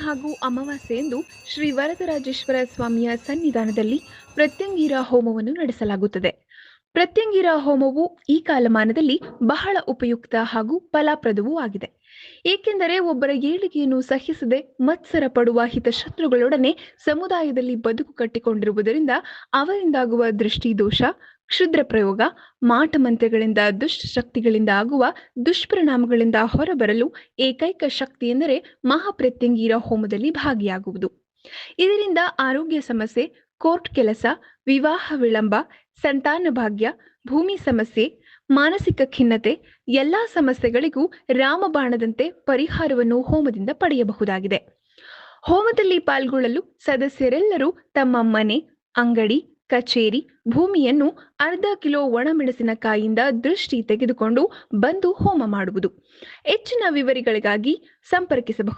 ಹಾಗೂ ಅಮಾವಾಸ್ಯೆಯಂದು ಶ್ರೀ ವರದರಾಜೇಶ್ವರ ಸ್ವಾಮಿಯ ಸನ್ನಿಧಾನದಲ್ಲಿ ಪ್ರತ್ಯಂಗಿರ ಹೋಮವನ್ನು ನಡೆಸಲಾಗುತ್ತದೆ. ಪ್ರತ್ಯಂಗಿರ ಹೋಮವು ಈ ಕಾಲಮಾನದಲ್ಲಿ ಬಹಳ ಉಪಯುಕ್ತ ಹಾಗೂ ಫಲಪ್ರದವೂ ಆಗಿದೆ. ಏಕೆಂದರೆ ಒಬ್ಬರ ಏಳಿಗೆಯನ್ನು ಸಹಿಸದೆ ಮತ್ಸರ ಪಡುವ ಹಿತಶತ್ರುಗಳೊಡನೆ ಸಮುದಾಯದಲ್ಲಿ ಬದುಕು ಕಟ್ಟಿಕೊಂಡಿರುವುದರಿಂದ ಅವರಿಂದಾಗುವ ದೃಷ್ಟಿದೋಷ, ಕ್ಷುದ್ರ ಪ್ರಯೋಗ, ಮಾಟಮಂತ್ರಗಳಿಂದ ದುಷ್ಟ ಶಕ್ತಿಗಳಿಂದ ಆಗುವ ದುಷ್ಪರಿಣಾಮಗಳಿಂದ ಹೊರಬರಲು ಏಕೈಕ ಶಕ್ತಿ ಎಂದರೆ ಮಹಾಪ್ರತ್ಯಂಗಿರ ಹೋಮದಲ್ಲಿ ಭಾಗಿಯಾಗುವುದು. ಇದರಿಂದ ಆರೋಗ್ಯ ಸಮಸ್ಯೆ, ಕೋರ್ಟ್ ಕೆಲಸ, ವಿವಾಹ ವಿಳಂಬ, ಸಂತಾನ ಭಾಗ್ಯ, ಭೂಮಿ ಸಮಸ್ಯೆ, ಮಾನಸಿಕ ಖಿನ್ನತೆ ಎಲ್ಲಾ ಸಮಸ್ಯೆಗಳಿಗೂ ರಾಮಬಾಣದಂತೆ ಪರಿಹಾರವನ್ನು ಹೋಮದಿಂದ ಪಡೆಯಬಹುದಾಗಿದೆ. ಹೋಮದಲ್ಲಿ ಪಾಲ್ಗೊಳ್ಳಲು ಸದಸ್ಯರೆಲ್ಲರೂ ತಮ್ಮ ಮನೆ, ಅಂಗಡಿ, ಕಚೇರಿ, ಭೂಮಿಯನ್ನು ಅರ್ಧ ಕಿಲೋ ಒಣಮೆಣಸಿನಕಾಯಿಯಿಂದ ದೃಷ್ಟಿ ತೆಗೆದುಕೊಂಡು ಬಂದು ಹೋಮ ಮಾಡುವುದು. ಹೆಚ್ಚಿನ ವಿವರಗಳಿಗಾಗಿ ಸಂಪರ್ಕಿಸಬಹುದು.